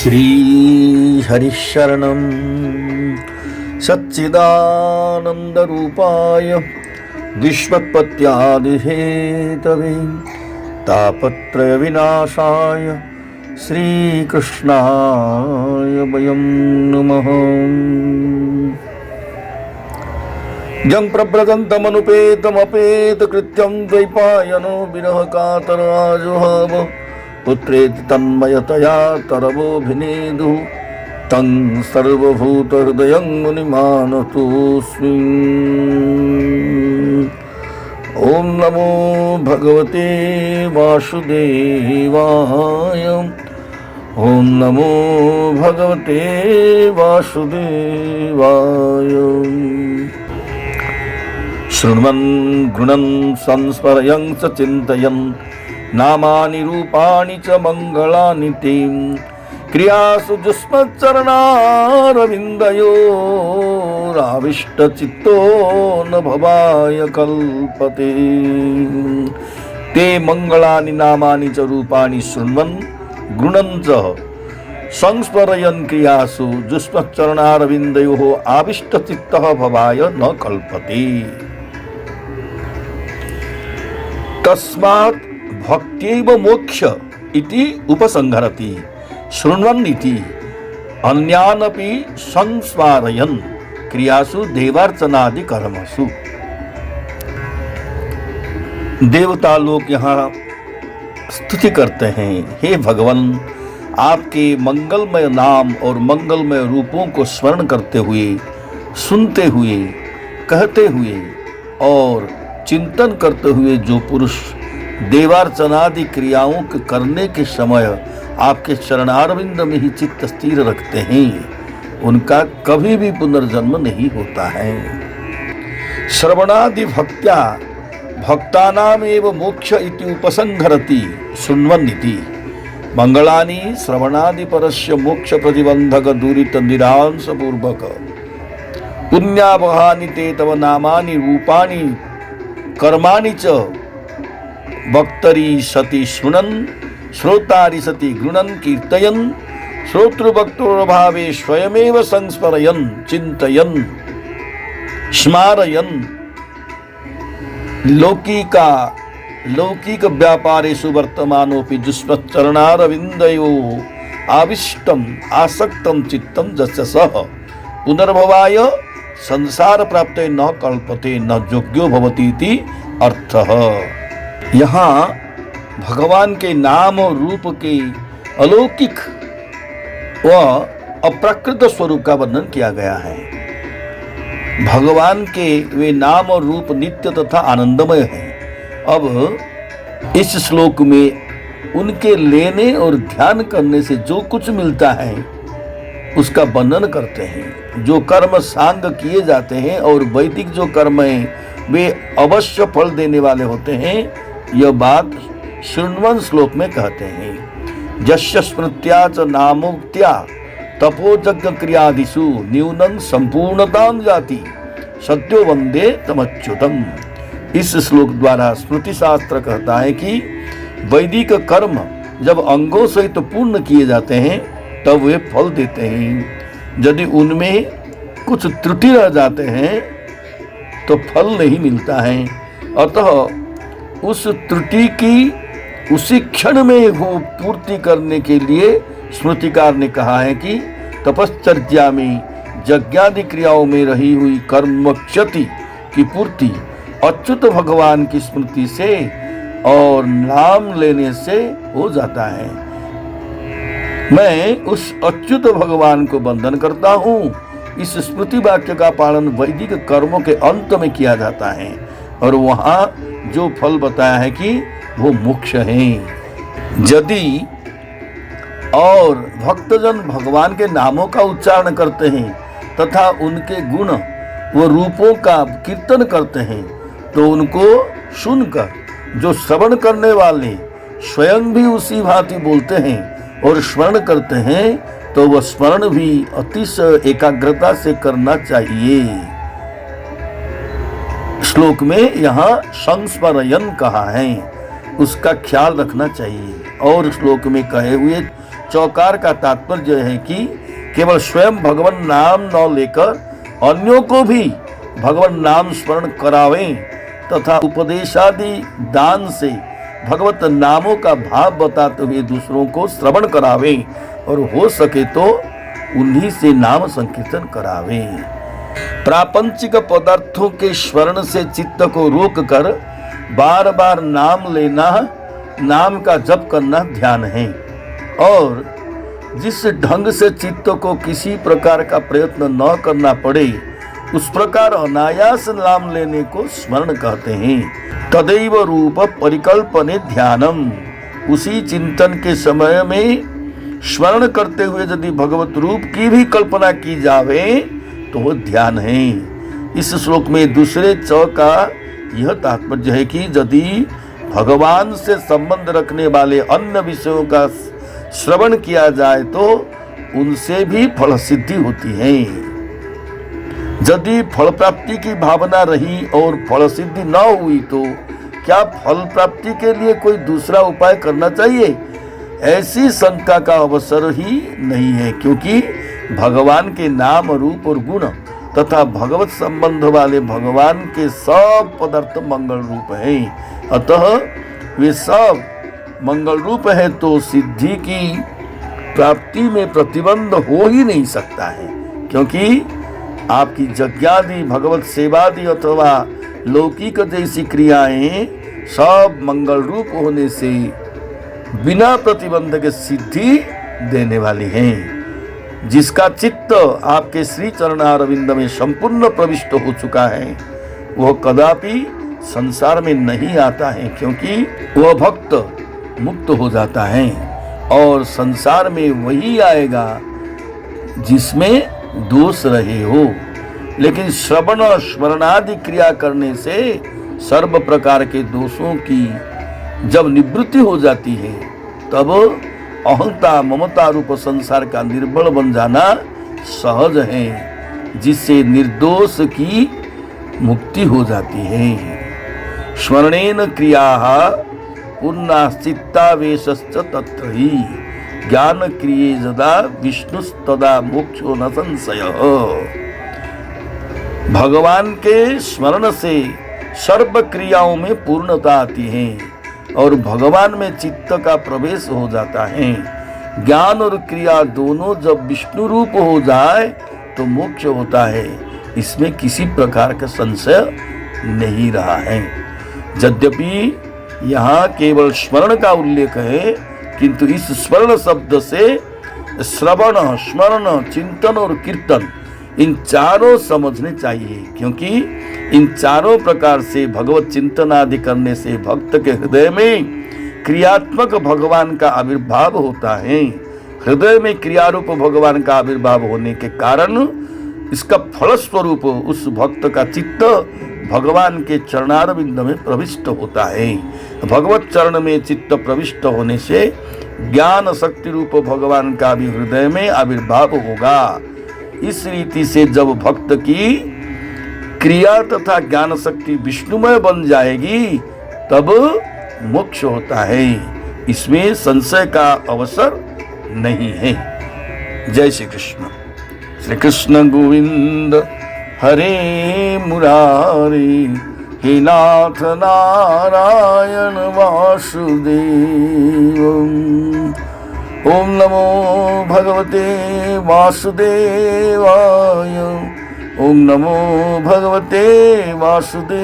श्री हरिशरणं सच्चिदानन्दरूपाय विश्वोत्पत्त्यादिहेतवे तापत्रयविनाशाय श्रीकृष्णाय वयं नमः। यं प्रव्रजन्तमनुपेतमपेतकृत्यं द्वैपायनो विरहकातराजुहाव पुत्रेति तन्मयतया तरवोऽभिनेदुः तं सर्वभूतहृदयं मुनिमानतोऽस्मि। ॐ नमो भगवते वासुदेवाय। ॐ नमो भगवते वासुदेवाय। शृण्वन् गुणन् संस्मरयन् च चिन्तयन् नामानि रूपाणि च मङ्गलानि ते क्रियासु जुष्मच्चरणारविन्दयोराविष्टचित्तो न भवाय कल्पते। ते मङ्गलानि नामानि च रूपाणि शृण्वन् गृणन् च संस्मरयन् क्रियासु जुष्मच्चरणारविन्दयोः आविष्टचित्तः भवाय न कल्पते। तस्मात् भक्त्यैव मोक्ष इति उपसंहरति। शृण्वन् इति अन्यानपि संस्मारयन् क्रियासु देवार्चनादि कर्मसु। देवता लोग यहाँ स्तुति करते हैं, हे भगवान, आपके मंगलमय नाम और मंगलमय रूपों को स्मरण करते हुए, सुनते हुए, कहते हुए और चिंतन करते हुए जो पुरुष देवार्चनादि क्रियाओं के करने के समय आपके चरणारविंद में ही चित्त स्थिर रखते हैं, उनका कभी भी पुनर्जन्म नहीं होता है। श्रवणादि भक्त्या भक्तानामेव मोक्ष इति उपसंहरति। शृण्वन् इति मंगलानि श्रवणादि परस्य मोक्ष प्रतिबंधक दूरित निरांश पूर्वक पुण्यावहानि ते तव नामानि रूपाणि कर्माणि च वक्तरि सति शृणन् श्रोतारि सति गृणन् कीर्तयन् श्रोतृभक्तोर्भावे स्वयमेव संस्मरयन् चिन्तयन् स्मारयन् लौकिक व्यापारेषु वर्तमानोऽपि जुष्मच्चरणारविन्दयो आविष्टम् आसक्तं चित्तं यस्य सः पुनर्भवाय संसार प्राप्ते न कल्पते न योग्यो भवति इति अर्थः। यहाँ भगवान के नाम और रूप के अलौकिक व अप्राकृत स्वरूप का वर्णन किया गया है। भगवान के वे नाम और रूप नित्य तथा आनंदमय हैं। अब इस श्लोक में उनके लेने और ध्यान करने से जो कुछ मिलता है उसका वर्णन करते हैं। जो कर्म सांग किए जाते हैं और वैदिक जो कर्म हैं वे अवश्य फल देने वाले होते हैं, यह बात शृण्वन् श्लोक में कहते हैं। यस्य स्मृत्या च नामोक्त्या तपोयज्ञ क्रियादिषु न्यूनं संपूर्णतां जाति सत्यो वंदे तमच्युतम्। इस श्लोक द्वारा स्मृति शास्त्र कहता है कि वैदिक कर्म जब अंगों सहित पूर्ण किए जाते हैं तब वे फल देते हैं। यदि उनमें कुछ त्रुटि रह जाते हैं तो फल नहीं मिलता है। अतः उस त्रुटि की उसी क्षण में वो पूर्ति करने के लिए स्मृतिकार ने कहा है कि तपश्चर्या में यज्ञादि क्रियाओं में रही हुई कर्म क्षति की पूर्ति अच्युत भगवान की स्मृति से और नाम लेने से हो जाता है। मैं उस अच्युत भगवान को वंदन करता हूँ। इस स्मृति वाक्य का पालन वैदिक कर्मों के अंत में किया जाता है और वहाँ जो फल बताया है कि वो मोक्ष है। यदि और भक्तजन भगवान के नामों का उच्चारण करते हैं तथा उनके गुण व रूपों का कीर्तन करते हैं तो उनको सुनकर जो श्रवण करने वाले स्वयं भी उसी भांति बोलते हैं और स्मरण करते हैं तो वह स्मरण भी अतिशय एकाग्रता से करना चाहिए। श्लोक में यहाँ संस्मरयन् कहा है, उसका ख्याल रखना चाहिए। और श्लोक में कहे हुए चौकार का तात्पर्य है कि केवल स्वयं भगवान नाम न लेकर अन्यों को भी भगवान नाम स्मरण करावें तथा उपदेशादि दान से भगवत नामों का भाव बताते हुए दूसरों को श्रवण करावें और हो सके तो उन्हीं से नाम संकीर्तन करावें। प्रापंचिक पदार्थों के स्मरण से चित्त को रोककर बार बार नाम लेना, नाम का जप करना ध्यान है। और जिस ढंग से चित्त को किसी प्रकार का प्रयत्न न करना पड़े उस प्रकार अनायास नाम लेने को स्मरण कहते हैं। तदैव रूप परिकल्पने ध्यानम, उसी चिंतन के समय में स्मरण करते हुए यदि भगवत रूप की भी कल्पना की जावे तो वो ध्यान है। इस श्लोक में दूसरे च का यह तात्पर्य है कि यदि भगवान से संबंध रखने वाले अन्य विषयों का श्रवण किया जाए तो उनसे भी फल सिद्धि होती है। यदि फल प्राप्ति की भावना रही और फल सिद्धि न हुई तो क्या फल प्राप्ति के लिए कोई दूसरा उपाय करना चाहिए? ऐसी शंका का अवसर ही नहीं है, क्योंकि भगवान के नाम रूप और गुण तथा भगवत संबंध वाले भगवान के सब पदार्थ मंगल रूप हैं। अतः वे सब मंगल रूप है तो सिद्धि की प्राप्ति में प्रतिबंध हो ही नहीं सकता है, क्योंकि आपकी यज्ञादि भगवत सेवादि अथवा लौकिक जैसी क्रियाएं सब मंगल रूप होने से बिना प्रतिबंध के सिद्धि देने वाली हैं। जिसका चित्त आपके श्री चरणारविंद में संपूर्ण प्रविष्ट हो चुका है वह कदापि संसार में नहीं आता है, क्योंकि वह भक्त मुक्त हो जाता है और संसार में वही आएगा जिसमें दोष रहे हो। लेकिन श्रवण स्मरणादि क्रिया करने से सर्व प्रकार के दोषों की जब निवृत्ति हो जाती है तब अहंता ममता रूप संसार का निर्बल बन जाना सहज है, जिससे निर्दोष की मुक्ति हो जाती है। स्मरणेन क्रियाः पूर्णाश्चित्तावेशश्च तत्र ही ज्ञान क्रिये यदा विष्णुस्तदा मोक्षो न संशयः। भगवान के स्मरण से सर्व क्रियाओं में पूर्णता आती है और भगवान में चित्त का प्रवेश हो जाता है। ज्ञान और क्रिया दोनों जब विष्णु रूप हो जाए तो मोक्ष होता है, इसमें किसी प्रकार का संशय नहीं रहा है। यद्यपि यहाँ केवल स्मरण का उल्लेख है, किंतु इस स्मरण शब्द से श्रवण, स्मरण, चिंतन और कीर्तन इन चारों समझने चाहिए, क्योंकि इन चारों प्रकार से भगवत चिंतन आदि करने से भक्त के हृदय में क्रियात्मक भगवान का आविर्भाव होता है। हृदय में क्रियारूप भगवान का आविर्भाव होने के कारण इसका फलस्वरूप उस भक्त का चित्त भगवान के चरणारविंद में प्रविष्ट होता है। भगवत चरण में चित्त प्रविष्ट होने से ज्ञान शक्ति रूप भगवान का भी हृदय में आविर्भाव होगा। इस रीति से जब भक्त की क्रिया तथा ज्ञान शक्ति विष्णुमय बन जाएगी तब मोक्ष होता है, इसमें संशय का अवसर नहीं है। जय श्री कृष्ण। श्री कृष्ण गोविंद हरे मुरारी, हे नाथ नारायण वासुदेव। ओम नमो भगवते वासुदेवाय। ओम नमो भगवते वासुदेवाय।